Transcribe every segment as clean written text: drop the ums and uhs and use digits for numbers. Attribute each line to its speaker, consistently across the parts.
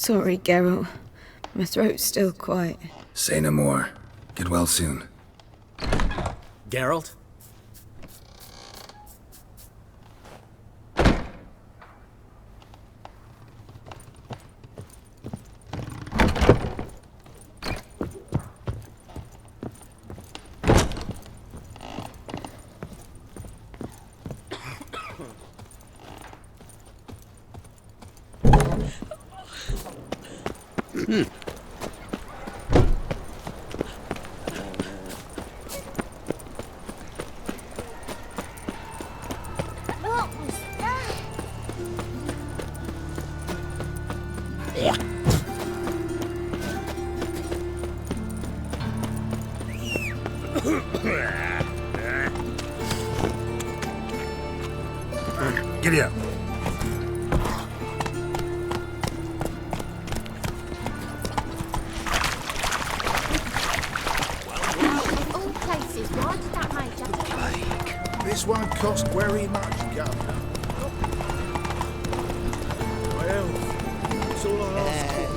Speaker 1: Sorry, Geralt. My throat's still quite...
Speaker 2: Say no more. Get well soon.
Speaker 3: Geralt?
Speaker 4: What was that?
Speaker 2: Giddy up.
Speaker 4: Of all places, why did that make you...
Speaker 5: This won't cost very much, Governor. Well, that's all I ask for.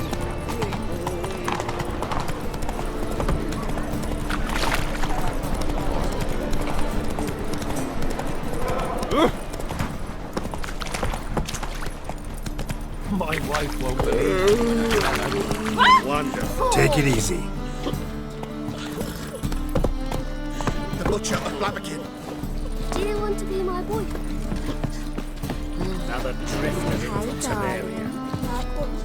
Speaker 5: My wife won't believe it. Wonderful.
Speaker 2: Take it easy.
Speaker 5: The butcher of Blaviken.
Speaker 4: Do you want to be my boyfriend?
Speaker 5: Another drift of
Speaker 4: How
Speaker 5: Terraria.
Speaker 4: like what you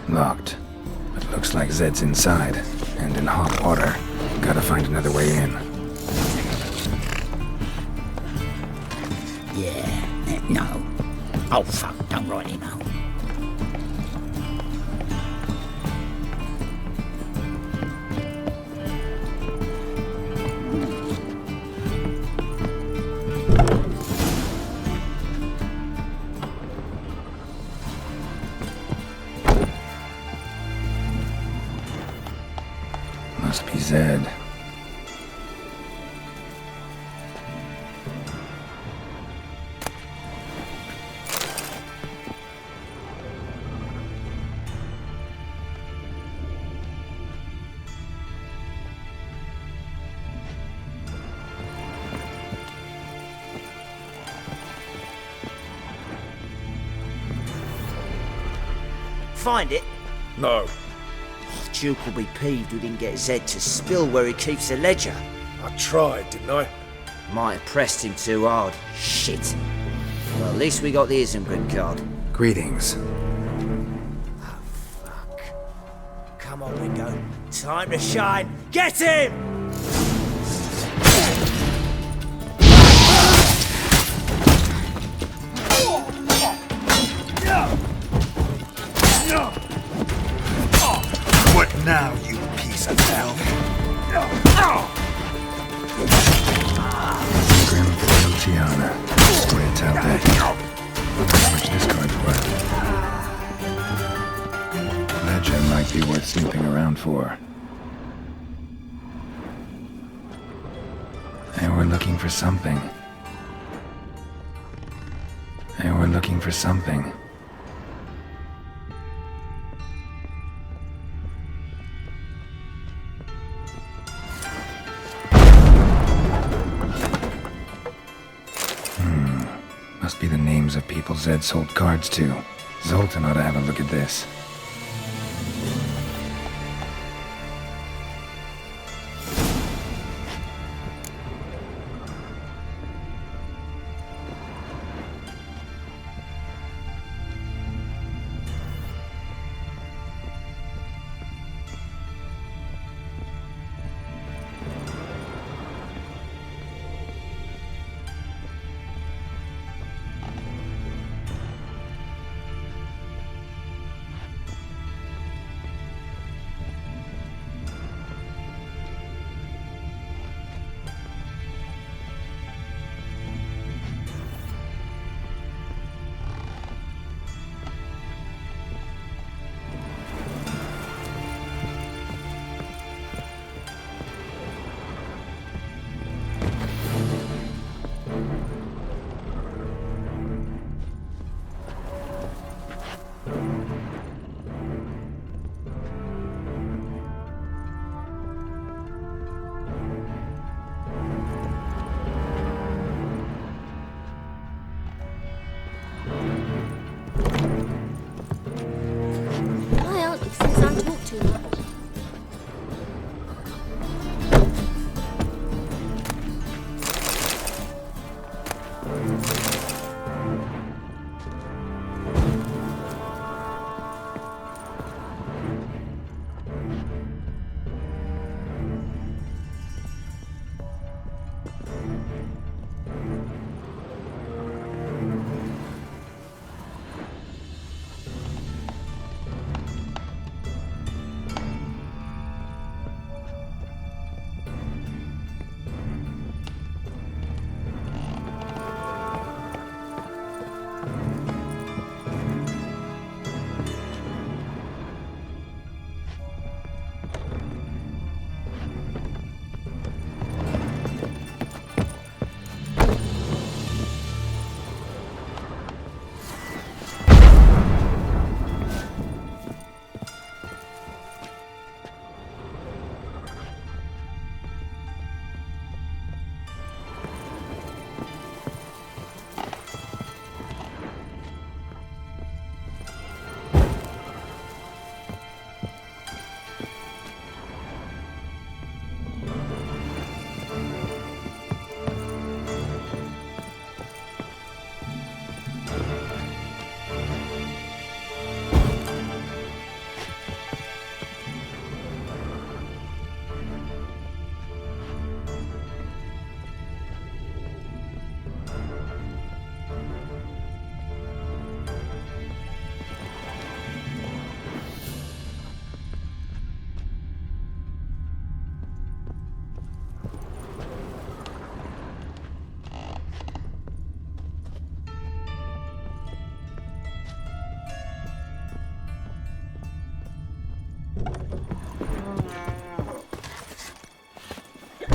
Speaker 4: see?
Speaker 2: Locked. But looks like Zed's inside. And in hot water. Gotta find another way in.
Speaker 6: Yeah, no. Oh, fuck, don't write him out.
Speaker 2: Must be Zed.
Speaker 3: Find it?
Speaker 5: No.
Speaker 3: Duke will be peeved we didn't get Zed to spill where he keeps the ledger.
Speaker 5: I tried, didn't I?
Speaker 3: Might have pressed him too hard. Shit. Well, at least we got the Isengrin card.
Speaker 2: Greetings.
Speaker 3: Oh, fuck. Come on, Ringo. Time to shine. Get him!
Speaker 2: What now, you piece of hell? Grim Luciana. Straight out there. How much this card's worth? Ledger might be worth snooping around for. And we're looking for something. And we're looking for something. Must be the names of people Zed sold cards to. Zoltan ought to have a look at this.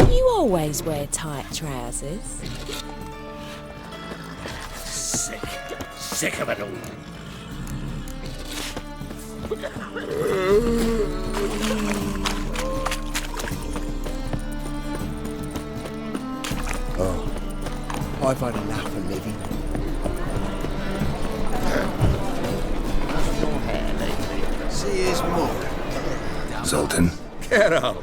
Speaker 7: You always wear tight trousers.
Speaker 6: Sick. Sick of it all.
Speaker 5: I've had enough of living. See, here's more.
Speaker 2: Zoltan,
Speaker 5: Get out.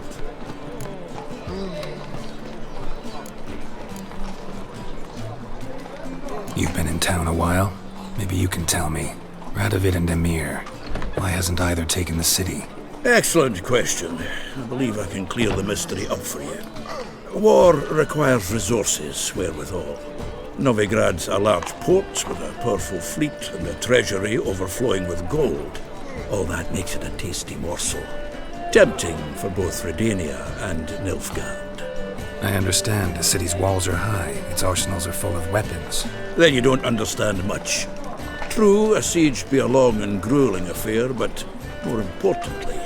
Speaker 2: you've been in town a while. Maybe you can tell me. Radovid and Emir, why hasn't either taken the city?
Speaker 8: Excellent question. I believe I can clear the mystery up for you. War requires resources wherewithal. Novigrad's a large port with a powerful fleet and a treasury overflowing with gold. All that makes it a tasty morsel. Tempting for both Redania and Nilfgaard.
Speaker 2: I understand the city's walls are high, its arsenals are full of weapons.
Speaker 8: Then you don't understand much. True, a siege be a long and grueling affair, but more importantly,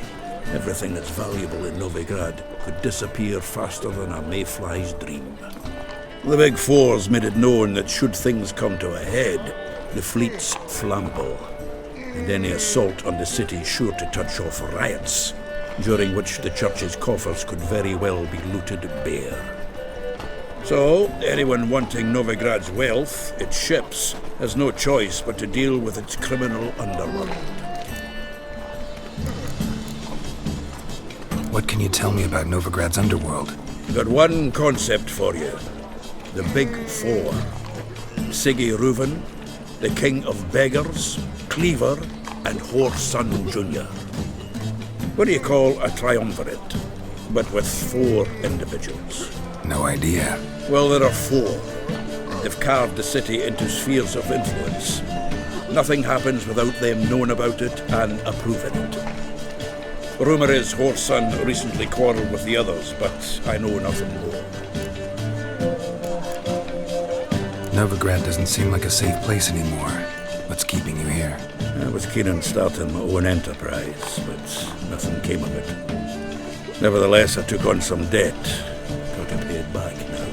Speaker 8: everything that's valuable in Novigrad could disappear faster than a mayfly's dream. The Big Four's made it known that should things come to a head, the fleet's flammable, and any assault on the city's sure to touch off riots, during which the church's coffers could very well be looted bare. So, anyone wanting Novigrad's wealth, its ships, has no choice but to deal with its criminal underworld.
Speaker 2: What can you tell me about Novigrad's underworld?
Speaker 8: Got one concept for you. The Big Four. Siggy Reuven, the King of Beggars, Cleaver, and Whoreson Jr. What do you call a triumvirate, but with 4 individuals?
Speaker 2: No idea.
Speaker 8: Well, there are 4. They've carved the city into spheres of influence. Nothing happens without them knowing about it and approving it. Rumour is Whoreson recently quarrelled with the others, but I know nothing more.
Speaker 2: Novigrad doesn't seem like a safe place anymore. What's keeping you here?
Speaker 8: I was keen on starting my own enterprise, but nothing came of it. Nevertheless, I took on some debt. Got to pay it back now.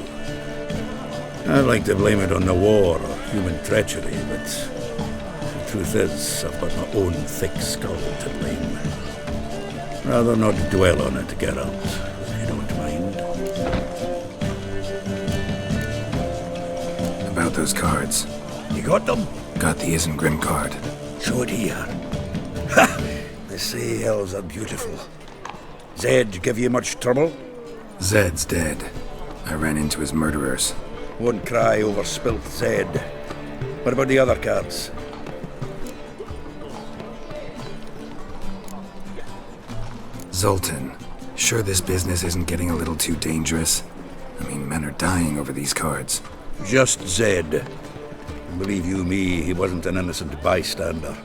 Speaker 8: I'd like to blame it on the war or human treachery, but the truth is, I've got my own thick skull to blame. Rather not dwell on it, Geralt, if you don't mind.
Speaker 2: About those cards.
Speaker 8: You got them?
Speaker 2: Got the Isengrim card.
Speaker 8: Show it here. Ha! They say elves are beautiful. Zed give you much trouble?
Speaker 2: Zed's dead. I ran into his murderers.
Speaker 8: Won't cry over spilt Zed. What about the other cards?
Speaker 2: Zoltan, sure this business isn't getting a little too dangerous? I mean, men are dying over these cards.
Speaker 8: Just Zed. Believe you me, he wasn't an innocent bystander.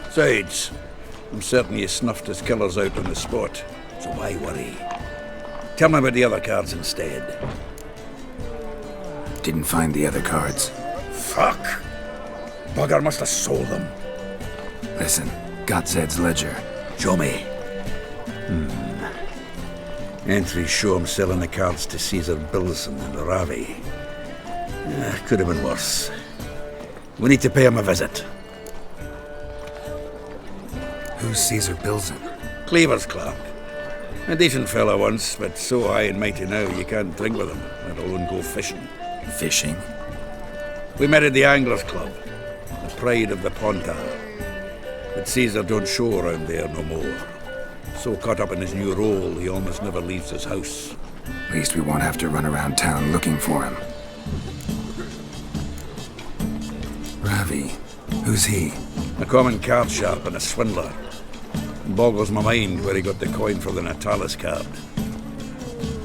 Speaker 8: Besides, I'm certain you snuffed his killers out on the spot, so why worry? Tell me about the other cards instead.
Speaker 2: Didn't find the other cards.
Speaker 8: Fuck! Bugger must have sold them.
Speaker 2: Listen, got Zed's ledger.
Speaker 8: Show me. Entries show him selling the cards to Caesar Bilson and Ravi. Could have been worse. We need to pay him a visit.
Speaker 2: Who's Caesar Bilson?
Speaker 8: Cleaver's clerk. A decent fellow once, but so high and mighty now you can't drink with him, let alone go fishing.
Speaker 2: Fishing?
Speaker 8: We met at the Anglers Club, the pride of the Pontar. But Caesar don't show around there no more. So caught up in his new role, he almost never leaves his house.
Speaker 2: At least we won't have to run around town looking for him. Ravi, who's he?
Speaker 8: A common card sharp and a swindler. It boggles my mind where he got the coin for the Natalis card.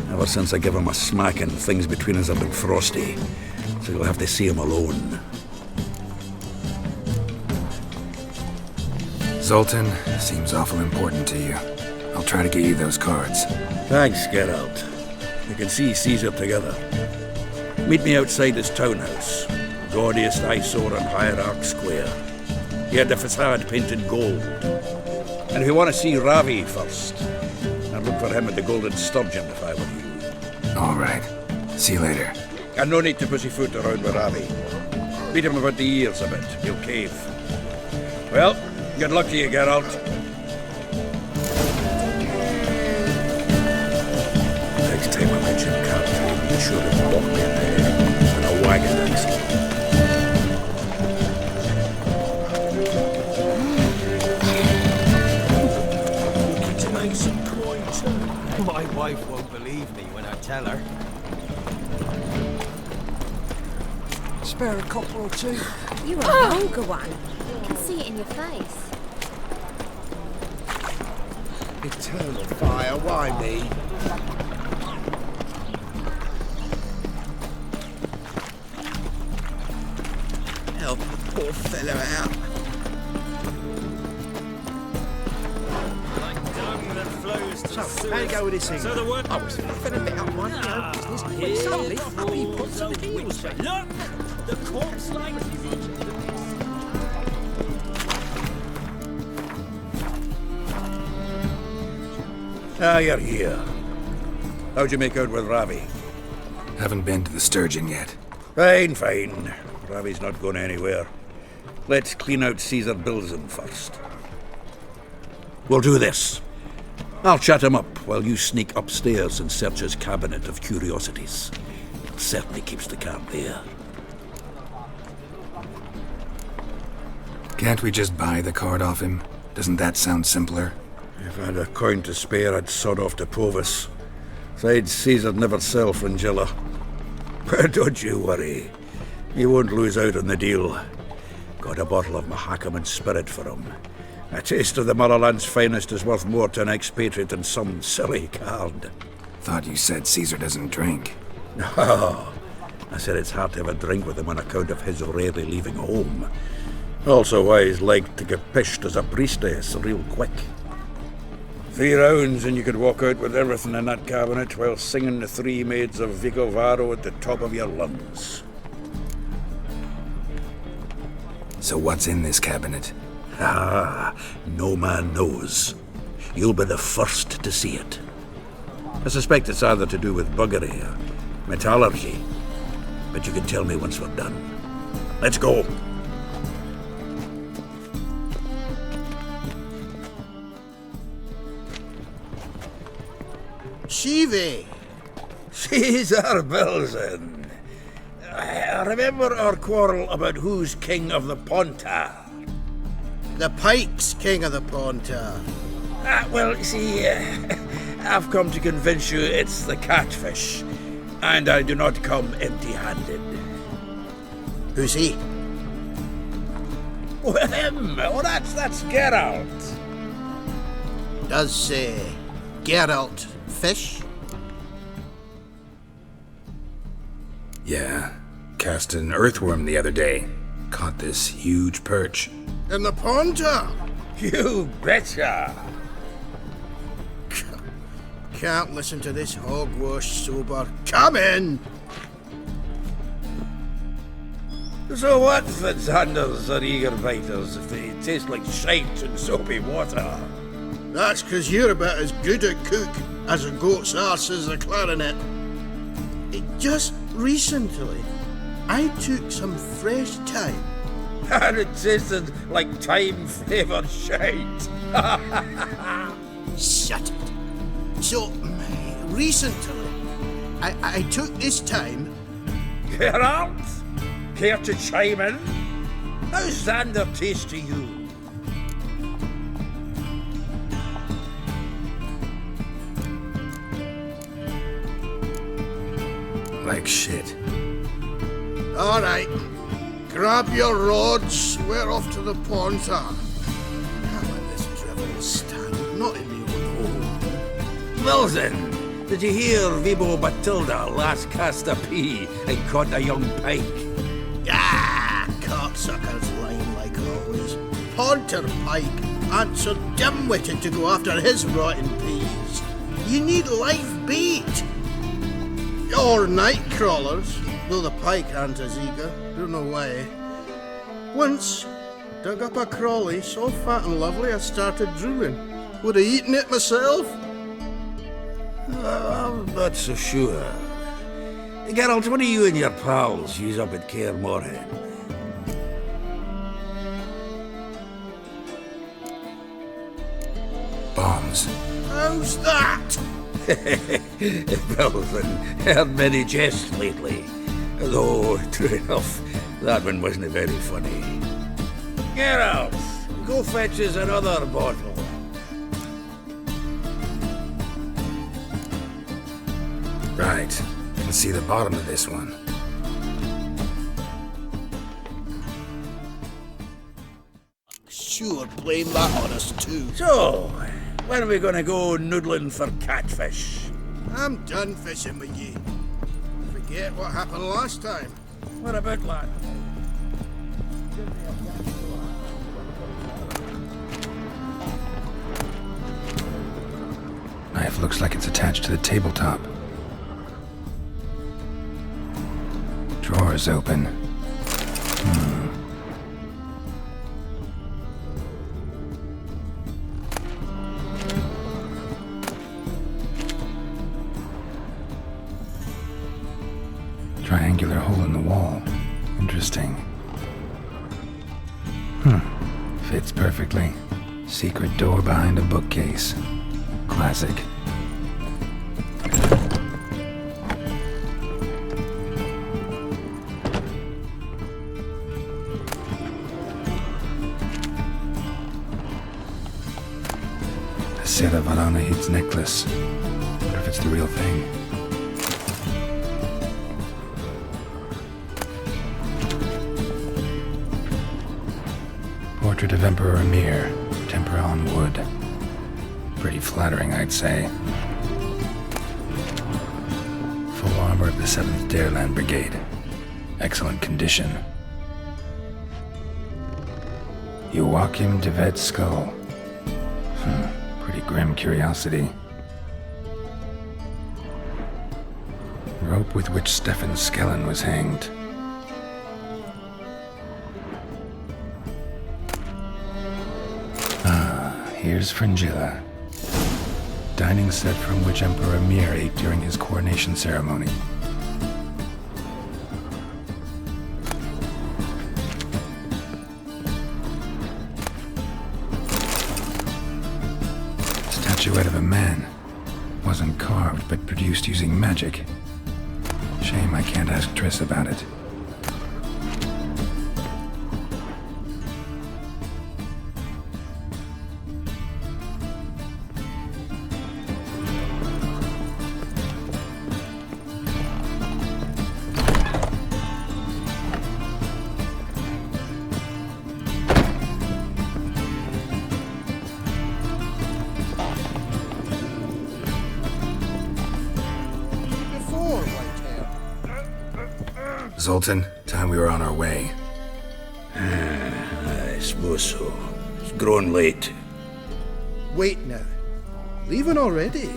Speaker 8: Ever since I gave him a smacking, things between us have been frosty, so you'll have to see him alone.
Speaker 2: Zoltan, seems awful important to you. I'll try to get you those cards.
Speaker 8: Thanks, Geralt. We can see Caesar together. Meet me outside his townhouse, gaudiest eyesore on Hierarch Square. He had the facade painted gold. And if you want to see Ravi first, I'd look for him at the Golden Sturgeon if I were you.
Speaker 2: All right. See you later.
Speaker 8: And no need to pussyfoot around with Ravi. Beat him about the ears a bit. He'll cave. Well, good luck to you, Geralt. Next time I mention Captain, be sure to walk me in there in a wagon taxi.
Speaker 5: To make some coin. My wife won't believe me when I tell her. Spare a copper or two.
Speaker 4: You're a vulgar one. I can see it in your face.
Speaker 5: Eternal fire, why me? Help the poor fellow out. So, how you go with this thing? I was fed a bit up my own business, when suddenly up he puts on the heels.
Speaker 3: Look! The corpse light is injured.
Speaker 8: Ah, you're here. How'd you make out with Ravi?
Speaker 2: Haven't been to the Sturgeon yet.
Speaker 8: Fine, fine. Ravi's not going anywhere. Let's clean out Caesar Bilzen first. We'll do this. I'll chat him up while you sneak upstairs and search his cabinet of curiosities. It certainly keeps the cat there.
Speaker 2: Can't we just buy the card off him? Doesn't that sound simpler?
Speaker 8: If I had a coin to spare, I'd sod off to Provis. Besides, Caesar'd never sell Fringilla. But don't you worry. He won't lose out on the deal. Got a bottle of Mahakaman spirit for him. A taste of the Motherland's finest is worth more to an expatriate than some silly card.
Speaker 2: Thought you said Caesar doesn't drink.
Speaker 8: No, I said it's hard to have a drink with him on account of his rarely leaving home. Also why he's like to get pished as a priestess real quick. 3 rounds and you could walk out with everything in that cabinet while singing the 3 maids of Vicovaro at the top of your lungs.
Speaker 2: So what's in this cabinet?
Speaker 8: Ah, no man knows. You'll be the first to see it. I suspect it's either to do with buggery or metallurgy. But you can tell me once we're done. Let's go.
Speaker 5: Shivi!
Speaker 8: Caesar Bilzen. I remember our quarrel about who's king of the Pontar.
Speaker 5: The Pike's king of the Pontar.
Speaker 8: Well, you see, I've come to convince you it's the catfish, and I do not come empty-handed.
Speaker 5: Who's he?
Speaker 8: Well, him! Oh, that's Geralt.
Speaker 5: Does Geralt fish?
Speaker 2: Yeah. Cast an earthworm the other day. Caught this huge perch.
Speaker 5: In the Pontar?
Speaker 8: You betcha!
Speaker 5: Can't listen to this hogwash sober. Come in!
Speaker 8: So what, Fitzhanders or eager biters, if they taste like shite and soapy water?
Speaker 5: That's 'cause you're about as good a cook as a goat's arse is a clarinet. Just recently, I took some fresh thyme.
Speaker 8: And it tasted like thyme-flavoured shite.
Speaker 5: Shut it. So, recently, I took this thyme.
Speaker 8: Geralt? Care to chime in? How's Xander taste to you?
Speaker 2: Like shit.
Speaker 5: All right. Grab your rods. We're off to the Pontar. Can't let this drivel stand. Not in the old home.
Speaker 8: Bilzen, did you hear Vibo Batilda last cast a pea and caught a young pike?
Speaker 5: Ah, cocksucker's lying like always. Pontar Pike ain't so dim-witted to go after his rotten peas. You need live bait. Or night crawlers, though the pike aren't as eager. Don't know why. Once, Dug up a crawly so fat and lovely I started drooling. Would have eaten it myself.
Speaker 8: I'm not so sure. Geralt, what do you and your pals use up at Kaer Morhen?
Speaker 2: Bombs.
Speaker 5: How's that?
Speaker 8: Well, then, heard many jests lately. Though, true enough, that one wasn't very funny. Geralt, go fetch us another bottle.
Speaker 2: Right. Can see the bottom of this one.
Speaker 5: Sure, blame that on us too.
Speaker 8: So, when are we gonna go noodling for catfish?
Speaker 5: I'm done fishing with ye. Forget what happened last time.
Speaker 8: What about lad?
Speaker 2: Knife looks like it's attached to the tabletop. Drawer's open. Triangular hole in the wall. Interesting. Fits perfectly. Secret door behind a bookcase. Classic. A set of Aranahid's necklace. Wonder if it's the real thing. Portrait of Emperor Emir, tempera on wood. Pretty flattering, I'd say. Full armor of the 7th Dareland Brigade. Excellent condition. Joachim de Ved's skull. Pretty grim curiosity. Rope with which Stefan Skellen was hanged. Here's Fringilla. Dining set from which Emperor Emir ate during his coronation ceremony. Statuette of a man. Wasn't carved, but produced using magic. Shame I can't ask Triss about it. Zoltan, time we were on our way.
Speaker 8: I suppose so. It's grown late.
Speaker 5: Wait now. Leaving already?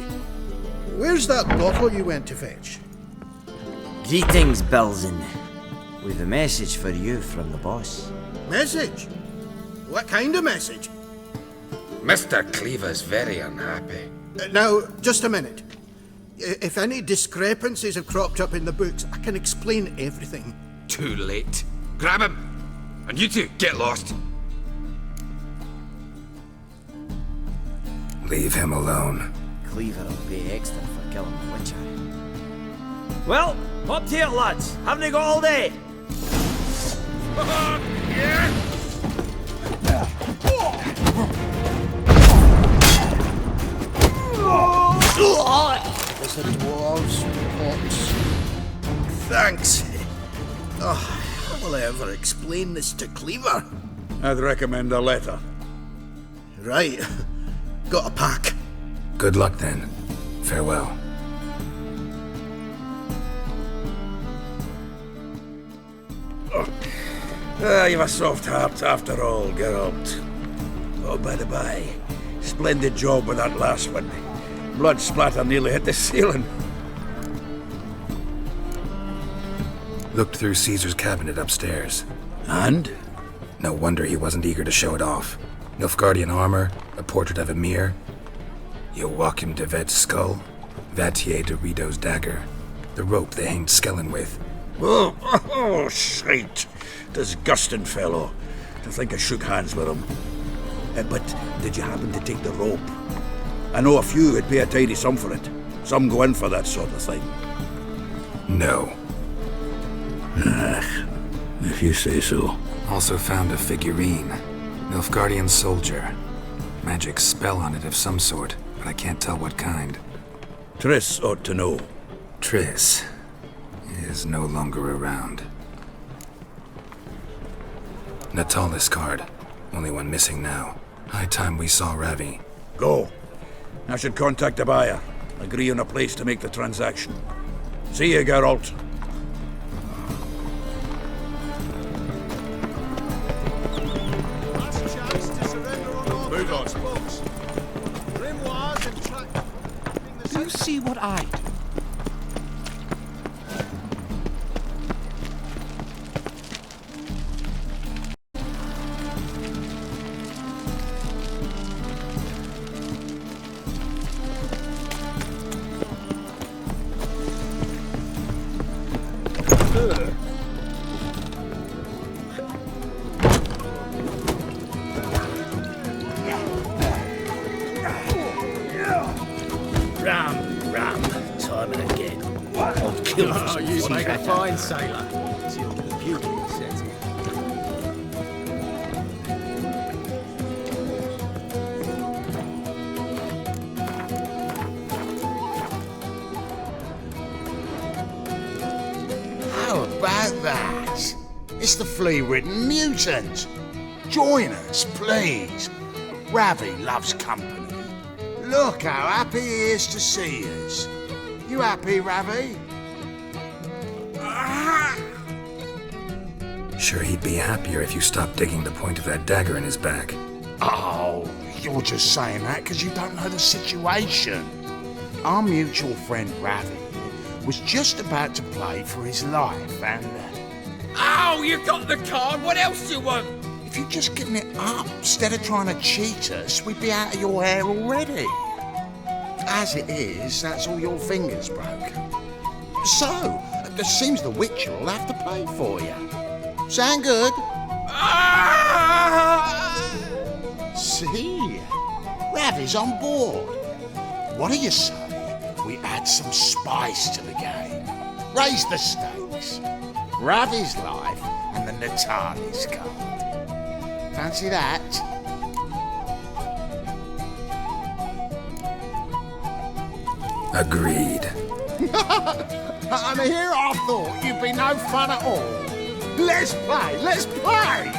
Speaker 5: Where's that bottle you went to fetch?
Speaker 3: Greetings, Belzen. We've a message for you from the boss.
Speaker 5: Message? What kind of message?
Speaker 9: Mr. Cleaver's very unhappy.
Speaker 5: Now, just a minute. If any discrepancies have cropped up in the books, I can explain everything.
Speaker 9: Too late. Grab him! And you two, get lost.
Speaker 2: Leave him alone.
Speaker 3: Cleaver will pay extra for killing the Witcher. Well, up to it, lads. Haven't you got all day?
Speaker 5: It's the dwarves' pots. Thanks. Oh, how will I ever explain this to Cleaver?
Speaker 8: I'd recommend a letter.
Speaker 5: Right. Got a pack.
Speaker 2: Good luck then. Farewell.
Speaker 8: You've a soft heart after all, Geralt. Oh, by the by, splendid job with that last one. Blood splatter nearly hit the ceiling.
Speaker 2: Looked through Caesar's cabinet upstairs.
Speaker 8: And?
Speaker 2: No wonder he wasn't eager to show it off. Nilfgaardian armor, a portrait of Emir, Joachim de Vet's skull, Vatier de Rideau's dagger, the rope they hanged Skellen with.
Speaker 8: Oh, shite. Disgusting fellow. To think I shook hands with him. But did you happen to take the rope? I know a few would pay a tidy sum for it. Some go in for that sort of thing.
Speaker 2: No.
Speaker 8: If you say so.
Speaker 2: Also found a figurine. Nilfgaardian soldier. Magic spell on it of some sort, but I can't tell what kind.
Speaker 8: Triss ought to know.
Speaker 2: Triss is no longer around. Natalis card. Only one missing now. High time we saw Ravi.
Speaker 8: Go. I should contact the buyer. Agree on a place to make the transaction. See you, Geralt.
Speaker 5: Move on.
Speaker 6: Do you see what I do?
Speaker 3: Ram, time and again. I'll kill for some
Speaker 10: You make a
Speaker 3: fun.
Speaker 10: fine sailor. Till the beauty sets in.
Speaker 5: How about that? It's the flea-ridden mutant. Join us, please. Ravi loves company. Look how happy he is to see us. You happy, Ravi?
Speaker 2: Sure he'd be happier if you stopped digging the point of that dagger in his back.
Speaker 5: Oh, you're just saying that because you don't know the situation. Our mutual friend Ravi was just about to play for his life and...
Speaker 9: Oh, you got the card. What else do you want?
Speaker 5: if you'd just given it up instead of trying to cheat us, we'd be out of your hair already. As it is, that's all your fingers broke. So, it seems the Witcher will have to pay for you. Sound good? See? Ravi's on board. What do you say we add some spice to the game? Raise the stakes. Ravi's life and the Natalis card. Fancy that?
Speaker 2: Agreed.
Speaker 5: And here I thought you'd be no fun at all. Let's play, let's play!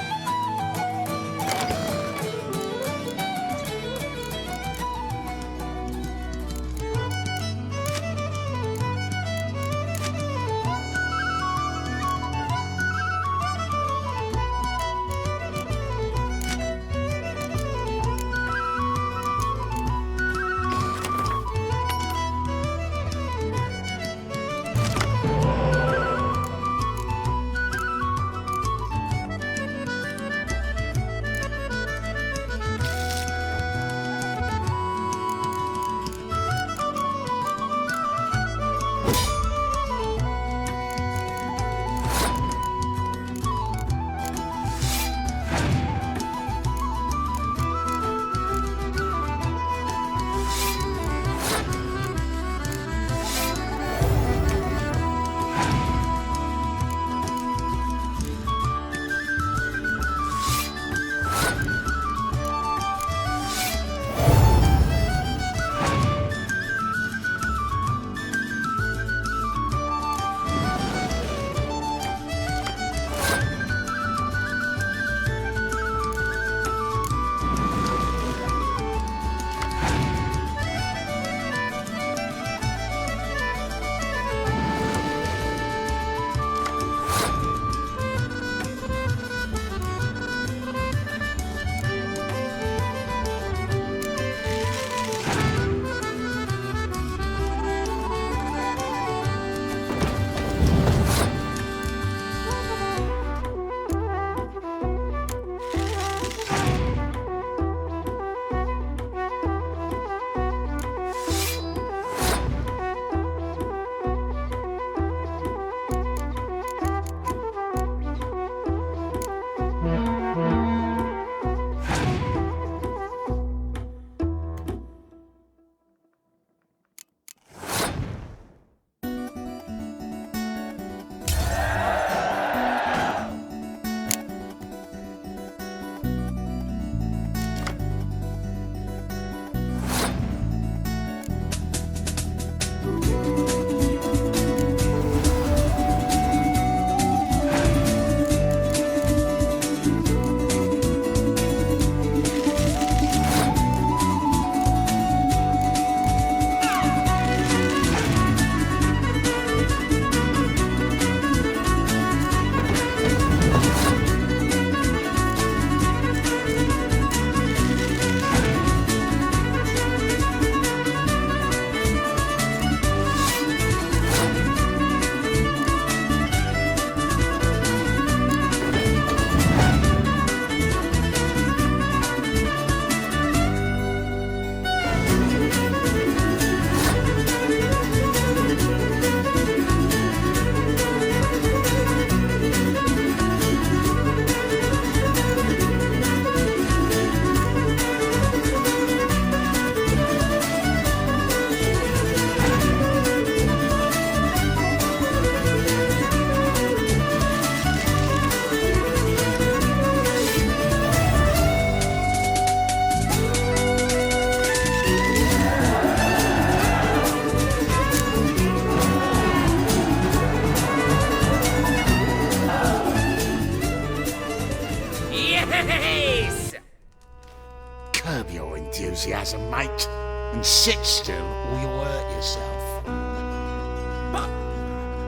Speaker 6: and sit still or you'll hurt yourself.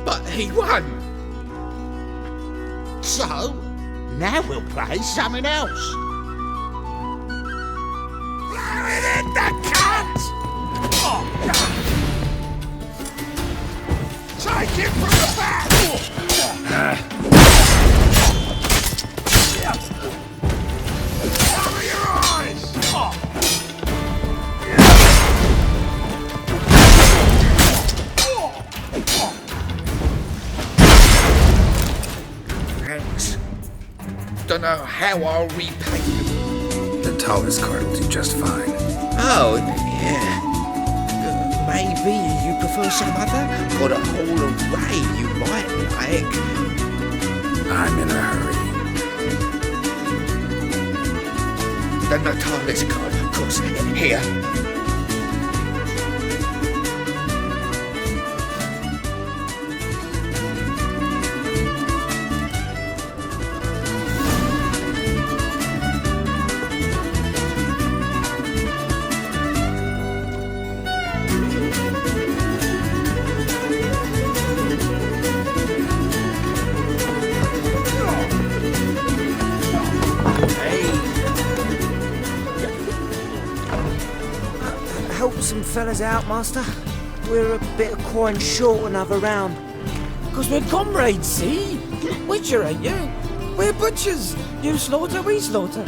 Speaker 5: But he won.
Speaker 6: So, now we'll play something else. Throw it in the cat! Take it from the back! Cover your eyes!
Speaker 2: Thanks. Don't know how I'll repay you. The tallest card will do just fine.
Speaker 3: Oh, yeah. Maybe you prefer some other? Got a whole array you might like.
Speaker 2: I'm in a hurry.
Speaker 3: The tallest card, of course. Here. Help some fellas out, Master. We're a bit of coin short another round.
Speaker 11: 'Cause we're comrades, see? Witcher, ain't you? We're butchers. You slaughter, we slaughter.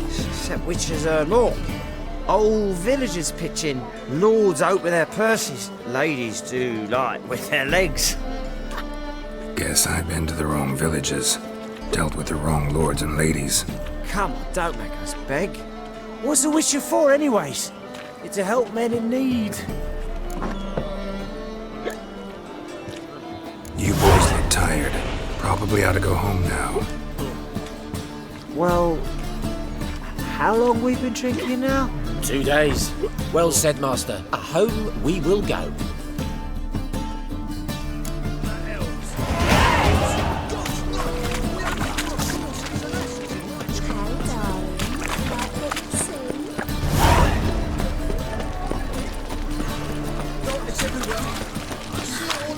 Speaker 3: Except witches earn more. Old villagers pitch in. Lords open their purses. Ladies do like with their legs.
Speaker 2: Guess I've been to the wrong villages. Dealt with the wrong lords and ladies.
Speaker 3: Come on, don't make us beg. What's a witcher for, anyways? It's to help men in need.
Speaker 2: You boys look tired. Probably ought to go home now.
Speaker 3: Well, how long we been drinking now?
Speaker 11: 2 days. Well said, Master. Home we will go.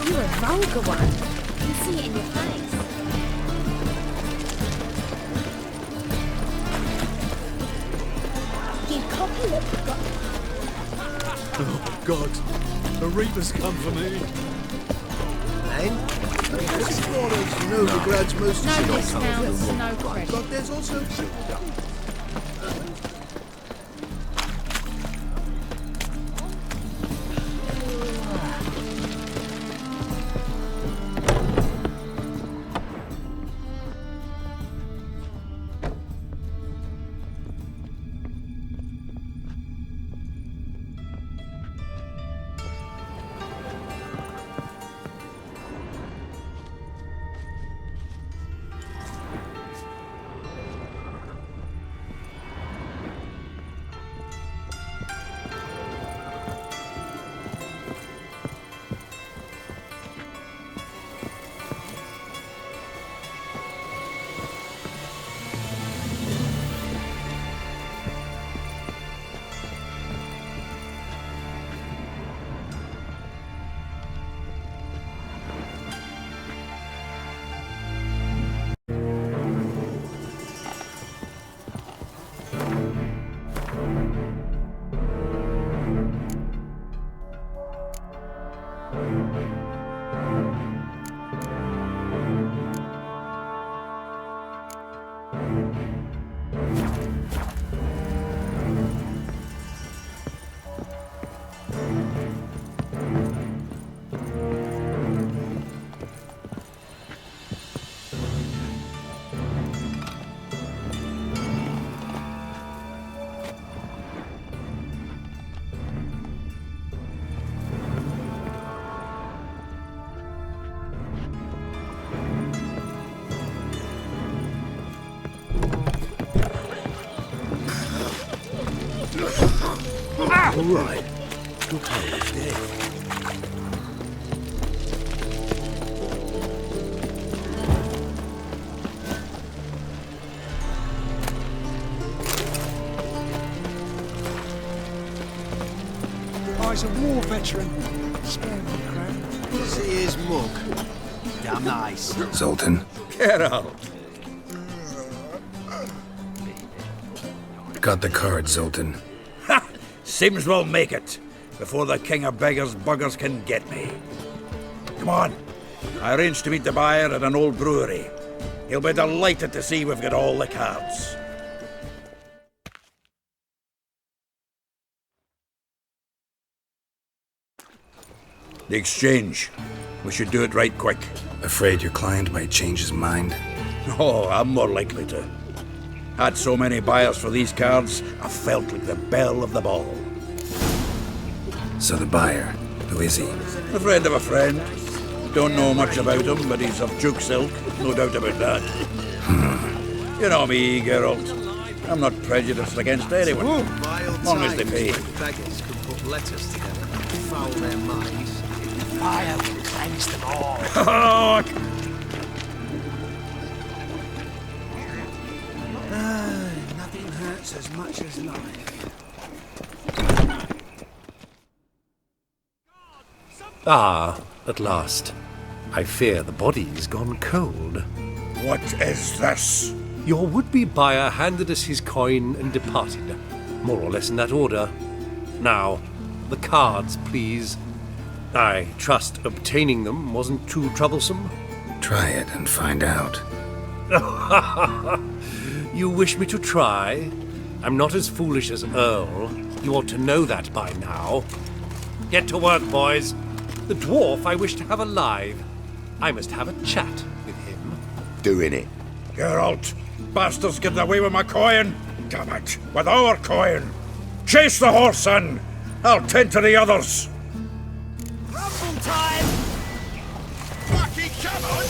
Speaker 4: You're a vulgar one. I can see it in your face. You cocky little
Speaker 10: Oh, God. The Reapers come for me.
Speaker 5: And Novigrad's most
Speaker 4: No discounts, no credit.
Speaker 5: But there's also
Speaker 8: All right. Look how he's dead.
Speaker 10: guy's a war veteran. Spare me, Graham.
Speaker 5: See his mug. Damn nice.
Speaker 2: Zoltan,
Speaker 8: Get out.
Speaker 2: got the card, Zoltan.
Speaker 8: Ha! Seems we'll make it before the king of beggars buggers can get me. Come on. I arranged to meet the buyer at an old brewery. He'll be delighted to see we've got all the cards. The exchange. We should do it right quick.
Speaker 2: Afraid your client might change his mind?
Speaker 8: Oh, I'm more likely to. Had so many buyers for these cards, I felt like the belle of the ball.
Speaker 2: So the buyer, who is he?
Speaker 8: A friend of a friend. Don't know much about him, but he's of Duke silk, no doubt about that. You know me, Geralt. I'm not prejudiced against anyone, as long as they pay.
Speaker 10: Beggars could put letters together, foul their minds.
Speaker 11: Fire will cleanse them all.
Speaker 10: Nothing hurts as much as life.
Speaker 12: Ah, at last. I fear the body's gone cold.
Speaker 8: What is this?
Speaker 12: Your would-be buyer handed us his coin and departed, more or less in that order. Now, the cards, please. I trust obtaining them wasn't too troublesome.
Speaker 2: Try it and find out.
Speaker 12: You wish me to try? I'm not as foolish as Earl. You ought to know that by now. Get to work, boys. The dwarf I wish to have alive. I must have a chat with him.
Speaker 6: Doing it.
Speaker 8: Geralt, bastards getting away with my coin. Damn it, with our coin. Chase the horse, son. I'll tend to the others.
Speaker 11: Rumble time!
Speaker 5: Fucking come on!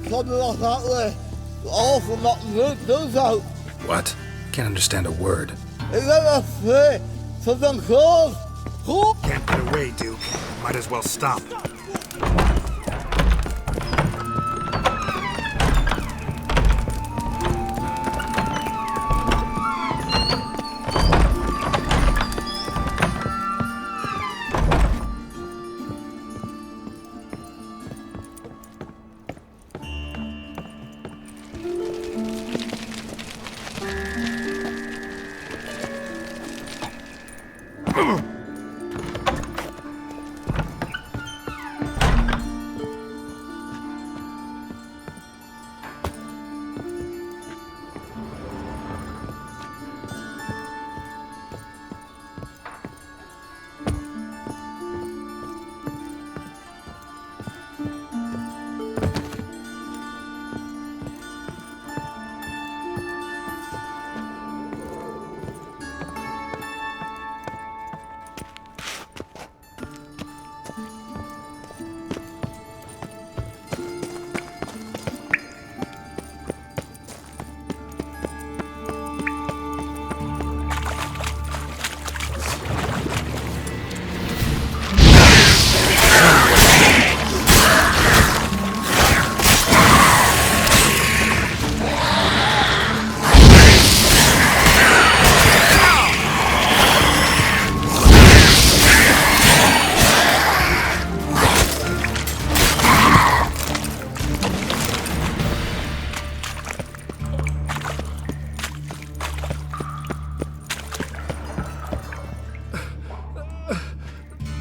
Speaker 13: Something like that way. Awful not good, does out.
Speaker 2: What? Can't understand a word.
Speaker 13: Is that a fair? Something close. Hoop!
Speaker 10: Can't get away, Duke. Might as well stop.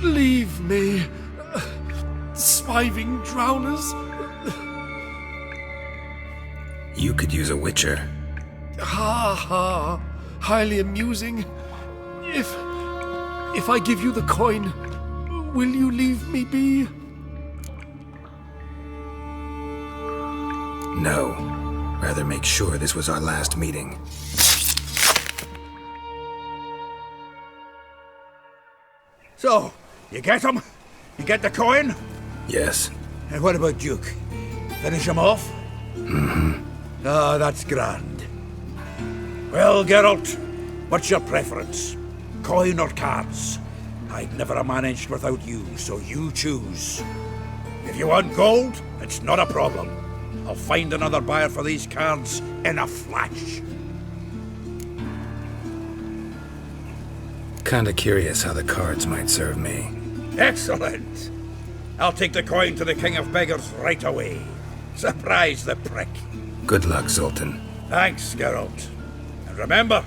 Speaker 12: Leave me, swiving drowners.
Speaker 2: You could use a witcher.
Speaker 12: Ha ha, highly amusing. If I give you the coin, will you leave me be?
Speaker 2: No. Rather make sure this was our last meeting.
Speaker 8: So, you get him? You get the coin?
Speaker 2: Yes.
Speaker 8: And what about Duke? Finish him off?
Speaker 2: Mm-hmm.
Speaker 8: Ah, that's grand. Well, Geralt, What's your preference? Coin or cards? I'd never have managed without you, so you choose. If you want gold, it's not a problem. I'll find another buyer for these cards in a flash.
Speaker 2: Kinda curious how the cards might serve me.
Speaker 8: Excellent! I'll take the coin to the King of Beggars right away. Surprise the prick.
Speaker 2: Good luck, Zoltan.
Speaker 8: Thanks, Geralt. And remember,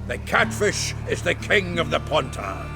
Speaker 8: the catfish is the king of the Pontar.